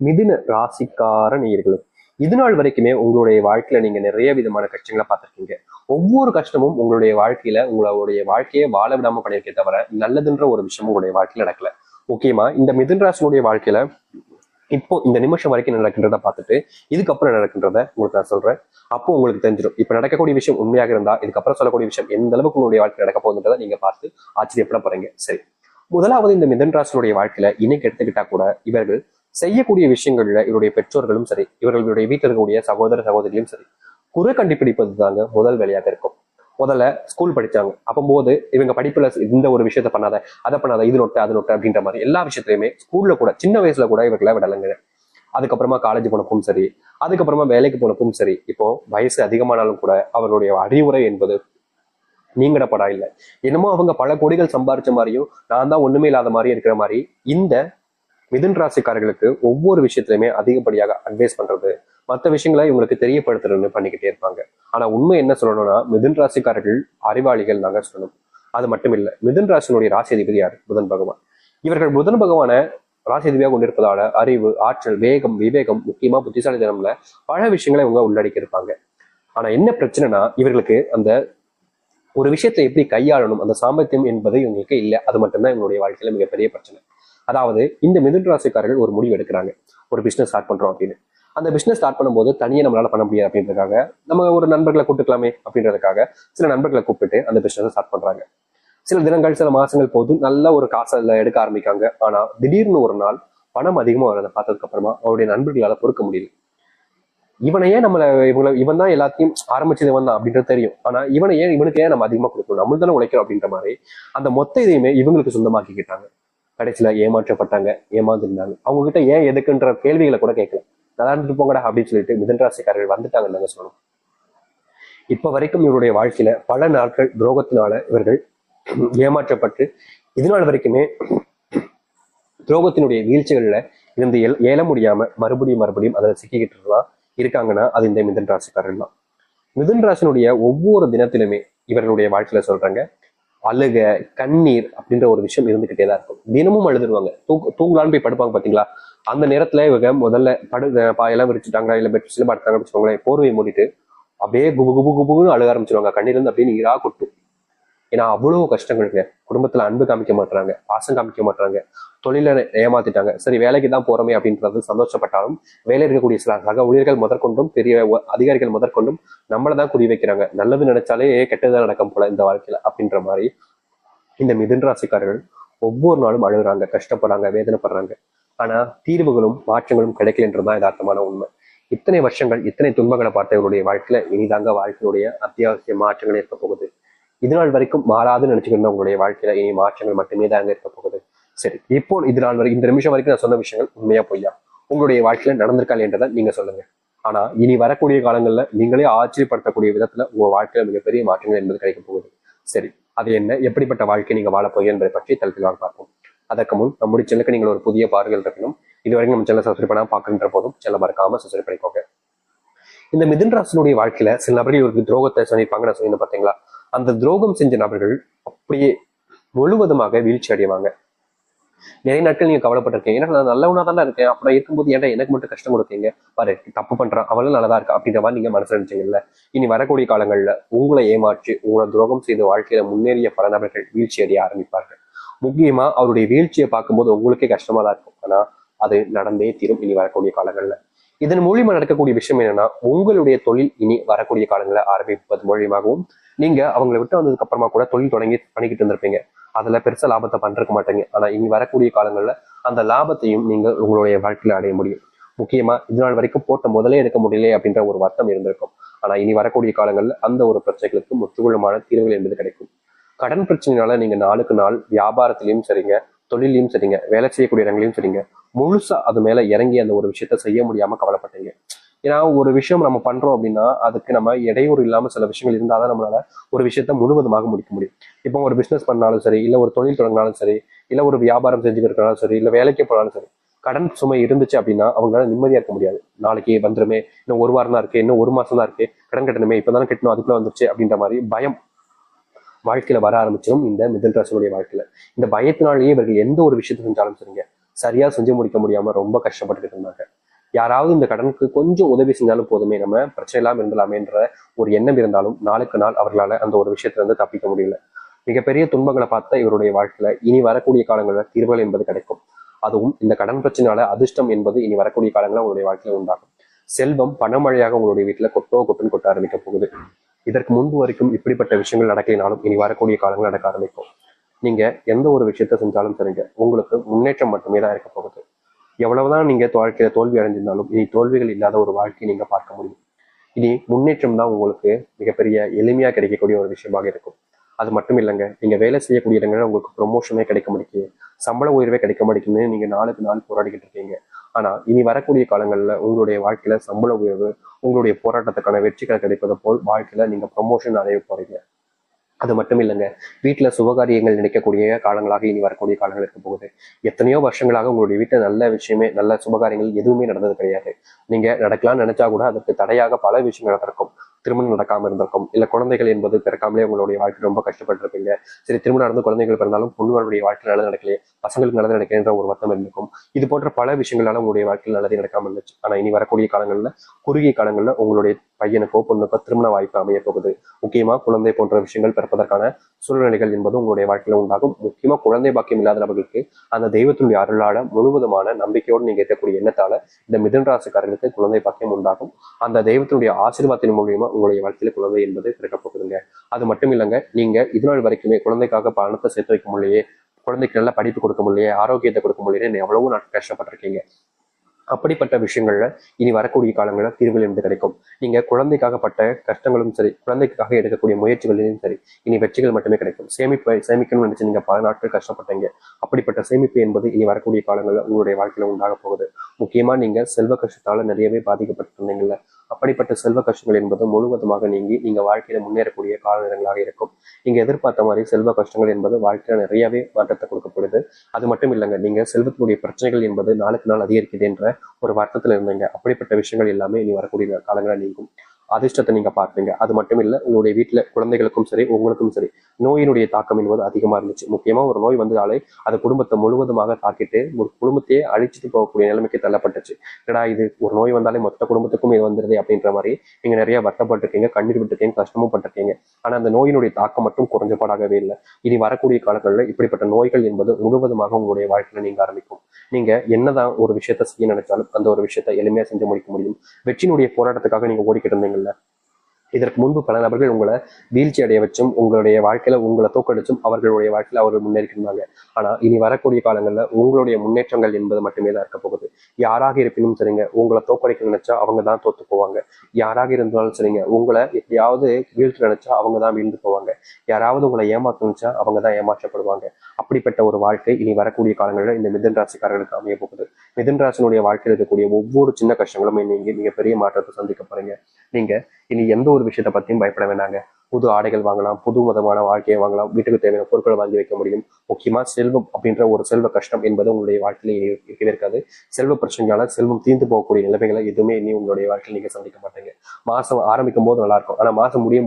மிதுன ராசிக்கார நேயர்களே, இது நாள் வரைக்குமே உங்களுடைய வாழ்க்கையில நீங்க நிறைய விதமான கஷ்டங்களை பார்த்திருக்கீங்க. ஒவ்வொரு கஷ்டமும் உங்களுடைய வாழ்க்கையில உங்களுடைய வாழ்க்கையை வாழ விடாம பண்ணியிருக்கே தவிர நல்லதுன்ற ஒரு விஷயமும் உங்களுடைய வாழ்க்கையில நடக்கல. முக்கியமா இந்த மிதுன ராசினுடைய வாழ்க்கையில இப்போ இந்த நிமிஷம் வரைக்கும் நடக்கின்றத பார்த்துட்டு இதுக்கப்புறம் நடக்கின்றத உங்களுக்கு நான் சொல்றேன். அப்போ உங்களுக்கு தெரிஞ்சிடும் இப்ப நடக்கக்கூடிய விஷயம் உண்மையாக இருந்தா இதுக்கப்புறம் சொல்லக்கூடிய விஷயம் எந்த அளவுக்கு உங்களுடைய வாழ்க்கை நடக்க போகுதுன்றதை நீங்க பார்த்து ஆச்சரியப்பட போறீங்க. சரி, முதலாவது இந்த மிதுன ராசினுடைய வாழ்க்கையில இன்னைக்கு எடுத்துக்கிட்டா கூட இவர்கள் செய்யக்கூடிய விஷயங்கள்ல இவருடைய பெற்றோர்களும் சரி, இவர்களுடைய வீட்டில் இருக்கக்கூடிய சகோதர சகோதரியும் சரி, குறை கண்டுபிடிப்பது தாங்க முதல் வேலையாக இருக்கும். முதல்ல ஸ்கூல் படிச்சாங்க அப்போது இவங்க படிப்புல இந்த ஒரு விஷயத்த பண்ணாத, அதை பண்ணாத, இது நோட்டு அது நோட்டு அப்படின்ற மாதிரி எல்லா விஷயத்திலுமே ஸ்கூல்ல கூட சின்ன வயசுல கூட இவர்களை விடலைங்க. அதுக்கப்புறமா காலேஜ் போனப்பும் சரி, அதுக்கப்புறமா வேலைக்கு போனப்பும் சரி, இப்போ வயசு அதிகமானாலும் கூட அவர்களுடைய அறிவுரை என்பது நீங்கடப்படா இல்லை. என்னமோ அவங்க பல கோடிகள் சம்பாரிச்ச மாதிரியும் நான் தான் ஒண்ணுமே இல்லாத மாதிரி இருக்கிற மாதிரி இந்த மிதுன் ராசிக்காரர்களுக்கு ஒவ்வொரு விஷயத்திலுமே அதிகப்படியாக அட்வைஸ் பண்றது, மற்ற விஷயங்களை இவங்களுக்கு தெரியப்படுத்துறது பண்ணிக்கிட்டே இருப்பாங்க. ஆனா உண்மை என்ன சொல்லணும்னா மிதுன் ராசிக்காரர்கள் அறிவாளிகள் நாங்க சொல்லணும். அது மட்டும் இல்ல, மிதுன் ராசினுடைய ராசி அதிபதி யாரு? புதன் பகவான். இவர்கள் புதன் பகவான ராசி அதிபதியாக கொண்டிருப்பதால அறிவு, ஆற்றல், வேகம், விவேகம், முக்கியமா புத்திசாலித்தனம்ல பல விஷயங்களை இவங்க உள்ளடக்கி இருப்பாங்க. ஆனா என்ன பிரச்சனைனா இவர்களுக்கு அந்த ஒரு விஷயத்தை எப்படி கையாளணும் அந்த சாமர்த்தியம் என்பது இவங்களுக்கு இல்லை. அது மட்டும்தான் இவங்களுடைய வாழ்க்கையில மிகப்பெரிய பிரச்சனை. அதாவது இந்த மிதுன் ராசிக்காரர்கள் ஒரு முடிவு எடுக்கிறாங்க, ஒரு பிசினஸ் ஸ்டார்ட் பண்றோம் அப்படின்னு. அந்த பிசினஸ் ஸ்டார்ட் பண்ணும்போது தனியே நம்மளால பண்ண முடியாது அப்படின்றதுக்காக நம்ம ஒரு நண்பர்களை கூப்பிட்டுக்கலாமே அப்படின்றதுக்காக சில நண்பர்களை கூப்பிட்டு அந்த பிசினஸ் ஸ்டார்ட் பண்றாங்க. சில தினங்கள் சில மாசங்கள் போது நல்ல ஒரு காசை எடுக்க ஆரம்பிக்காங்க. ஆனா திடீர்னு ஒரு நாள் பணம் அதிகமா வரதை பார்த்ததுக்கு அப்புறமா அவருடைய நண்பர்களால பொறுக்க முடியல. இவனை ஏன் நம்மள இவன் தான் எல்லாத்தையும் ஆரம்பிச்சது இவன் தான் அப்படின்றது தெரியும். ஆனா இவனுக்கு ஏன் நம்ம அதிகமா கொடுக்கணும், நம்ம தானே உழைக்கிறோம் அப்படின்ற மாதிரி அந்த மொத்த இதையுமே இவங்களுக்கு சொந்தமாக்கிக்கிட்டாங்க. கடைசியில ஏமாற்றப்பட்டாங்க, ஏமாந்துருந்தாங்க. அவங்க கிட்ட ஏன் எதுக்குன்ற கேள்விகளை கூட கேட்கல. நல்லா இருந்துட்டு போங்கடா அப்படின்னு சொல்லிட்டு மிதுன் ராசிக்காரர்கள் வந்துட்டாங்கன்னு சொல்லணும். இப்ப வரைக்கும் இவருடைய வாழ்க்கையில பல நாட்கள் துரோகத்தினால இவர்கள் ஏமாற்றப்பட்டு இது நாள் வரைக்குமே துரோகத்தினுடைய வீழ்ச்சிகள்ல இருந்து ஏல முடியாம மறுபடியும் அதில் சிக்கிக்கிட்டு இருக்காங்கன்னா அது இந்த மிதுன் ராசிக்காரர்கள் தான். மிதுன் ராசினுடைய ஒவ்வொரு தினத்திலுமே இவர்களுடைய வாழ்க்கையில சொல்றாங்க அழுக, கண்ணீர் அப்படின்ற ஒரு விஷயம் இருந்துகிட்டே தான் இருக்கும். தினமும் அழுதுருவாங்க. தூங்கலான்னு போய் படுப்பாங்க பாத்தீங்களா, அந்த நேரத்துல இவங்க முதல்ல பாயெல்லாம் விரிச்சுட்டாங்க, இல்ல பெட்ஷீட்ல படுத்தாங்கன்னு வச்சுக்கோங்களேன், போர்வையை மூடிட்டு அப்படியே குபு குபு குபுன்னு அழுக ஆரம்பிச்சிருவாங்க. கண்ணீர் இருந்து அப்படியே நீரா கொட்டும். ஏன்னா அவ்வளவு கஷ்டங்களுங்க. குடும்பத்துல அன்பு காமிக்க மாட்டாங்க, பாசம் காமிக்க மாட்டாங்க, தொழில ஏமாத்திட்டாங்க. சரி வேலைக்கு தான் போறோமே அப்படின்றது சந்தோஷப்பட்டாலும் வேலை இருக்கக்கூடிய சில சக ஊழியர்கள் முதற்கொண்டும் பெரிய அதிகாரிகள் முதற்கொண்டும் நம்மளதான் குறி வைக்கிறாங்க. நல்லது நினைச்சாலே கெட்டதான் நடக்கும் போல இந்த வாழ்க்கையில அப்படின்ற மாதிரி இந்த மிதுன் ராசிக்காரர்கள் ஒவ்வொரு நாளும் அழுகுறாங்க, கஷ்டப்படுறாங்க, வேதனைப்படுறாங்க. ஆனா தீர்வுகளும் மாற்றங்களும் கிடைக்கலன்றதுதான் யதார்த்தமான உண்மை. இத்தனை வருஷங்கள் இத்தனை துன்பங்களை பார்த்த இவருடைய வாழ்க்கையில இனிதாங்க வாழ்க்கையுடைய அத்தியாவசிய மாற்றங்கள் இருக்க போகுது. இது நாள் வரைக்கும் மாறாதுன்னு நினைச்சுக்கிட்டு உங்களுடைய வாழ்க்கையில இனி மாற்றங்கள் மட்டுமே தாங்க இருக்க போகுது. சரி, இப்போ இது நாள் வரைக்கும் இந்த நிமிஷம் வரைக்கும் நான் சொன்ன விஷயங்கள் உண்மையா பொய்யா உங்களுடைய வாழ்க்கையில நடந்திருக்காள் என்றதை நீங்க சொல்லுங்க. ஆனா இனி வரக்கூடிய காலங்கள்ல நீங்களே ஆச்சரியப்படுத்தக்கூடிய விதத்துல உங்க வாழ்க்கையில மிகப்பெரிய மாற்றங்கள் என்பது கிடைக்க போகுது. சரி, அது என்ன, எப்படிப்பட்ட வாழ்க்கை நீங்க வாழ போய் என்பதை பற்றி தளத்திலாக பார்ப்போம். அதற்கு முன் நம்முடைய சேனலுக்கு நீங்கள் ஒரு புதிய பார்வைகள் இருக்கணும். இதுவரைக்கும் நம்ம சேனல் சப்ஸ்கிரைப் பண்ணாம பார்க்கின்ற போதும் சேனல் மறக்காம சப்ஸ்கிரைப் பண்ணிக்கோங்க. இந்த மிதுன் ராசினுடைய வாழ்க்கையில சில நபர்கள் இவருக்கு துரோகத்தை சொல்லியிருப்பாங்க. நான் சொன்னீங்க பாத்தீங்களா, அந்த துரோகம் செஞ்ச நபர்கள் அப்படியே முழுவதுமாக வீழ்ச்சி அடைவாங்க. நிறைய நாட்கள் நீங்க கவலைப்பட்டிருக்கீங்க, ஏன்னா நான் நல்லவனா தானே இருக்கேன், அப்புறம் இருக்கும்போது ஏன்டா எனக்கு மட்டும் கஷ்டம் கொடுத்தீங்க, பாரு தப்பு பண்றான் அவளும் நல்லதா இருக்கா அப்படின்ற மாதிரி நீங்க மனசுல நினைச்சீங்கல்ல. இனி வரக்கூடிய காலங்கள்ல உங்களை ஏமாற்றி உங்களை துரோகம் செய்து வாழ்க்கையில முன்னேறிய பல நபர்கள் வீழ்ச்சி அடைய ஆரம்பிப்பார்கள். முக்கியமா அவருடைய வீழ்ச்சியை பார்க்கும்போது உங்களுக்கே கஷ்டமா தான் இருக்கும். ஆனா அது நடந்தே தீரும் இனி வரக்கூடிய காலங்கள்ல. இதன் மூலியமா நடக்கக்கூடிய விஷயம் என்னன்னா உங்களுடைய தொழில் இனி வரக்கூடிய காலங்களை ஆரம்பிப்பது மூலியமாகவும் நீங்க அவங்களை விட்டு வந்ததுக்கு அப்புறமா கூட தொழில் தொடங்கி பண்ணிக்கிட்டு இருந்திருப்பீங்க. அதுல பெருசா லாபத்தை பண்றக்க மாட்டீங்க. ஆனா இனி வரக்கூடிய காலங்கள்ல அந்த லாபத்தையும் நீங்கள் உங்களுடைய வாழ்க்கையில அடைய முடியும். முக்கியமா இது நாள் வரைக்கும் போட்ட முதலே எடுக்க முடியல அப்படின்ற ஒரு வருத்தம் இருந்திருக்கும். ஆனா இனி வரக்கூடிய காலங்கள்ல அந்த ஒரு பிரச்சனைகளுக்கு முற்றுகுளமான தீர்வுகள் என்பது கிடைக்கும். கடன் பிரச்சனைனால நீங்க நாளுக்கு நாள் வியாபாரத்திலையும் சரிங்க, தொழிலையும் சரிங்க, வேலை செய்யக்கூடிய இடங்களையும் சரிங்க, முழுசா அது மேல இறங்கி அந்த ஒரு விஷயத்த செய்ய முடியாம கவலைப்பட்டீங்க. ஏன்னா ஒரு விஷயம் நம்ம பண்றோம் அப்படின்னா அதுக்கு நம்ம இடையூறு இல்லாம சில விஷயங்கள் இருந்தாதான் நம்மளால ஒரு விஷயத்த முழுவதுமாக முடிக்க முடியும். இப்போ ஒரு பிசினஸ் பண்ணாலும் சரி, இல்ல ஒரு தொழில் தொடங்கினாலும் சரி, இல்ல ஒரு வியாபாரம் செஞ்சுக்கிட்டு சரி, இல்ல வேலைக்கு போனாலும் சரி, கடன் சுமை இருந்துச்சு அப்படின்னா அவங்களால நிம்மதியா இருக்க முடியாது. நாளைக்கு வந்துருமே, இன்னும் ஒரு வாரம் தான் இருக்கு, இன்னும் ஒரு மாசம் தான் இருக்கு, கடன் கட்டணுமே, இப்பதானே கட்டணும், அதுக்குள்ள வந்துருச்சு அப்படின்ற மாதிரி பயம் வாழ்க்கையில வர ஆரம்பிச்சிடும் இந்த மிதுன் ராசினுடைய வாழ்க்கையில. இந்த பயத்தினாலேயே இவர்கள் எந்த ஒரு விஷயத்தை செஞ்சாலும் சரிங்க, சரியா செஞ்சு முடிக்க முடியாம ரொம்ப கஷ்டப்பட்டுக்கிட்டு இருந்தாங்க. யாராவது இந்த கடனுக்கு கொஞ்சம் உதவி செஞ்சாலும் போதுமே, நம்ம பிரச்சனை இல்லாம இருந்தலாமேன்ற ஒரு எண்ணம் இருந்தாலும் நாளுக்கு நாள் அவர்களால அந்த ஒரு விஷயத்துல இருந்து தப்பிக்க முடியல. மிகப்பெரிய துன்பங்களை பார்த்த இவருடைய வாழ்க்கையில இனி வரக்கூடிய காலங்களில் தீர்வுகள் என்பது கிடைக்கும். அதுவும் இந்த கடன் பிரச்சனையால அதிர்ஷ்டம் என்பது இனி வரக்கூடிய காலங்களில் உங்களுடைய வாழ்க்கையில உண்டாகும். செல்வம் பணமழையாக உங்களுடைய வீட்டுல கொட்டுன்னு கொட்ட ஆரம்பிக்க போகுது. இதற்கு முன்பு வரைக்கும் இப்படிப்பட்ட விஷயங்கள் நடக்கலினாலும் இனி வரக்கூடிய காலங்கள் நடக்க ஆரம்பிக்கும். நீங்க எந்த ஒரு விஷயத்த செஞ்சாலும் சரிங்க, உங்களுக்கு முன்னேற்றம் மட்டுமே தான் இருக்க போகுது. எவ்வளவுதான் நீங்க வாழ்க்கையில தோல்வி அடைஞ்சிருந்தாலும் இனி தோல்விகள் இல்லாத ஒரு வாழ்க்கையை நீங்க பார்க்க முடியும். இனி முன்னேற்றம் தான் உங்களுக்கு மிகப்பெரிய எளிமையா கிடைக்கக்கூடிய ஒரு விஷயமாக இருக்கும். அது மட்டும் இல்லைங்க, நீங்க வேலை செய்யக்கூடிய இடங்கள்ல உங்களுக்கு ப்ரொமோஷனே கிடைக்க மாட்டேங்குது, சம்பள உயர்வே கிடைக்க மாட்டேங்குதுன்னு நீங்க நாளுக்கு நாள் போராடிக்கிட்டு இருக்கீங்க. ஆனா இனி வரக்கூடிய காலங்கள்ல உங்களுடைய வாழ்க்கையில சம்பள உயர்வு, உங்களுடைய போராட்டத்துக்கான வெற்றிகள் கிடைப்பது போல் வாழ்க்கையில நீங்க ப்ரொமோஷன் அடைய போறீங்க. அது மட்டும் இல்லைங்க, வீட்டுல சுபகாரியங்கள் நினைக்கக்கூடிய காலங்களாக இனி வரக்கூடிய காலங்கள் இருக்க போகுது. எத்தனையோ வருஷங்களாக உங்களுடைய வீட்டுல நல்ல விஷயமே, நல்ல சுபகாரியங்கள் எதுவுமே நடந்தது கிடையாது. நீங்க நடக்கலாம்னு நினைச்சா கூட அதற்கு தடையாக பல விஷயங்கள் நடந்திருக்கும். திருமணம் நடக்காம இருந்திருக்கும், இல்ல குழந்தைகள் என்பது பிறக்காமலே உங்களுடைய வாழ்க்கை ரொம்ப கஷ்டப்பட்டிருப்பீங்க. சரி, திருமணம் நடந்து குழந்தைகள் பிறந்தாலும் பொண்ணுகளுடைய வாழ்க்கை நல்லது நடக்கலையே, பசங்களுக்கு நல்லது நடக்கலைன்ற ஒரு வருத்தம் இருந்திருக்கும். இது போன்ற பல விஷயங்களால உங்களுடைய வாழ்க்கையில் நல்லதே நடக்காம இருந்துச்சு. ஆனா இனி வரக்கூடிய காலங்கள்ல, குறுகிய காலங்கள்ல உங்களுடைய பையனுக்கோ பொண்ணுக்கோ திருமண வாய்ப்பு அமைய போகுது. முக்கியமா குழந்தை போன்ற விஷயங்கள் பிறப்பதற்கான சூழ்நிலைகள் என்பது உங்களுடைய வாழ்க்கையில உண்டாகும். முக்கியமா குழந்தை பாக்கியம் இல்லாத நபர்களுக்கு அந்த தெய்வத்தினுடைய அருளால முழுவதுமான நம்பிக்கையோடு நீங்க இருக்கக்கூடிய எண்ணத்தால இந்த மிதுன ராசிக்காரர்களுக்கு குழந்தை பாக்கியம் உண்டாகும். அந்த தெய்வத்தினுடைய ஆசீர்வாதத்தின் மூலியமா உங்களுடைய வாழ்க்கையில குழந்தை என்பது பிறக்க போகுதுங்க. அது மட்டும் இல்லைங்க, நீங்க இது நாள் வரைக்குமே குழந்தைக்காக பணத்தை சேர்த்து வைக்க முடியலையே, குழந்தைக்கு நல்ல படிப்பு கொடுக்க முடியலையே, ஆரோக்கியத்தை கொடுக்க முடியலையே, எவ்வளவோ நாட்கள் கஷ்டப்பட்டிருக்கீங்க. அப்படிப்பட்ட விஷயங்கள்ல இனி வரக்கூடிய காலங்களில் தீர்வுகள் என்று கிடைக்கும். நீங்க குழந்தைக்காகப்பட்ட கஷ்டங்களும் சரி, குழந்தைக்காக எடுக்கக்கூடிய முயற்சிகளிலும் சரி, இனி வெற்றிகள் மட்டுமே கிடைக்கும். சேமிக்கணும்னு நினைச்சு நீங்க பல நாட்கள் கஷ்டப்பட்டீங்க. அப்படிப்பட்ட சேமிப்பு என்பது இனி வரக்கூடிய காலங்களில் உங்களுடைய வாழ்க்கையில உண்டாக போகுது. முக்கியமா நீங்க செல்வ கஷ்டத்தால நிறையவே பாதிக்கப்பட்டு இருந்தீங்கல்ல, அப்படிப்பட்ட செல்வ கஷ்டங்கள் என்பது முழுவதுமாக நீங்கி நீங்க வாழ்க்கையில முன்னேறக்கூடிய கால நேரங்களாக இருக்கும். நீங்க எதிர்பார்த்த மாதிரி செல்வ கஷ்டங்கள் என்பது வாழ்க்கையில நிறையவே மாற்றத்தை கொடுக்கப்படுது. அது மட்டும் இல்லைங்க, நீங்க செல்வத்தினுடைய பிரச்சனைகள் என்பது நாளுக்கு நாள் அதிகரிக்குது என்ற ஒரு வருத்தத்துல இருந்தீங்க. அப்படிப்பட்ட விஷயங்கள் எல்லாமே இனி வரக்கூடிய காலங்களில் நீங்கும். அதிர்ஷ்டத்தை நீங்க பார்ப்பீங்க. அது மட்டும் இல்ல, உங்களுடைய வீட்டுல குழந்தைகளுக்கும் சரி, உங்களுக்கும் சரி, நோயினுடைய தாக்கம் என்பது அதிகமா இருந்துச்சு. முக்கியமா ஒரு நோய் வந்தாலே அது குடும்பத்தை முழுவதுமாக தாக்கிட்டு ஒரு குடும்பத்தையே அழிச்சிட்டு போகக்கூடிய நிலைமைக்கு தள்ளப்பட்டுச்சு. ஏடா இது ஒரு நோய் வந்தாலே மொத்த குடும்பத்துக்கும் இது வந்துருது அப்படின்ற மாதிரி நீங்க நிறைய வருத்தப்பட்டிருக்கீங்க, கண்ணீர் விட்டுருக்கீங்க, கஷ்டமும் பட்டிருக்கீங்க. ஆனா அந்த நோயினுடைய தாக்கம் மட்டும் குறைஞ்சபாடாகவே இல்லை. இனி வரக்கூடிய காலங்களில் இப்படிப்பட்ட நோய்கள் என்பது முழுவதுமாக உங்களுடைய வாழ்க்கையில நீங்க ஆரம்பிக்கும். நீங்க என்னதான் ஒரு விஷயத்த செய்ய நினைச்சாலும் அந்த ஒரு விஷயத்த எளிமையா செஞ்சு முடிக்க முடியும். வெற்றியினுடைய போராட்டத்துக்காக நீங்க ஓடிக்கிட்டு இருந்தீங்கல்ல, இதற்கு முன்பு பல நபர்கள் உங்களை வீழ்ச்சி அடைய வச்சும் உங்களுடைய வாழ்க்கையில உங்களை தோக்கடிச்சும் அவர்களுடைய வாழ்க்கையில அவர்கள் முன்னேறிக்கிருந்தாங்க. ஆனா இனி வரக்கூடிய காலங்கள்ல உங்களுடைய முன்னேற்றங்கள் என்பது மட்டுமே தான் இருக்க போகுது. யாராக இருப்பினும் சரிங்க, உங்களை தோக்கடிக்க நினைச்சா அவங்க தான் தோத்து போவாங்க. யாராக இருந்தாலும் சரிங்க, உங்களை எப்படியாவது வீழ்ச்சி நினைச்சா அவங்க தான் வீழ்ந்து போவாங்க. யாராவது உங்களை ஏமாற்ற நினைச்சா அவங்க தான் ஏமாற்றப்படுவாங்க. அப்படிப்பட்ட ஒரு வாழ்க்கை இனி வரக்கூடிய காலங்களில் இந்த மிதுன ராசிக்காரர்களுக்கு அமைய போகுது. மிதுன ராசினுடைய வாழ்க்கையில் இருக்கக்கூடிய ஒவ்வொரு சின்ன கஷ்டங்களும் நீங்க பெரிய மாற்றத்தை சந்திக்க போறீங்க. நீங்க இனி எந்த ஒரு விஷயத்தை பத்தியும் பயப்பட வேண்டாங்க. புது ஆடைகள் வாங்கலாம், புது விதமான வாழ்க்கையை வாங்கலாம், வீட்டுக்கு தேவையான பொருட்களை வாங்கி வைக்க முடியும். முக்கியமா செல்வம் அப்படின்ற ஒரு செல்வ கஷ்டம் என்பது உங்களுடைய வாழ்க்கையில இருக்கவே இருக்காது. செல்வ பிரச்சனையால செல்வம் தீர்ந்து போகக்கூடிய நிலைமைகளை எதுவுமே இனி உங்களுடைய வாழ்க்கையில் நீங்க சந்திக்க மாட்டீங்க. மாசம் ஆரம்பிக்கும் போது நல்லா இருக்கும், ஆனா மாசம் முடியும்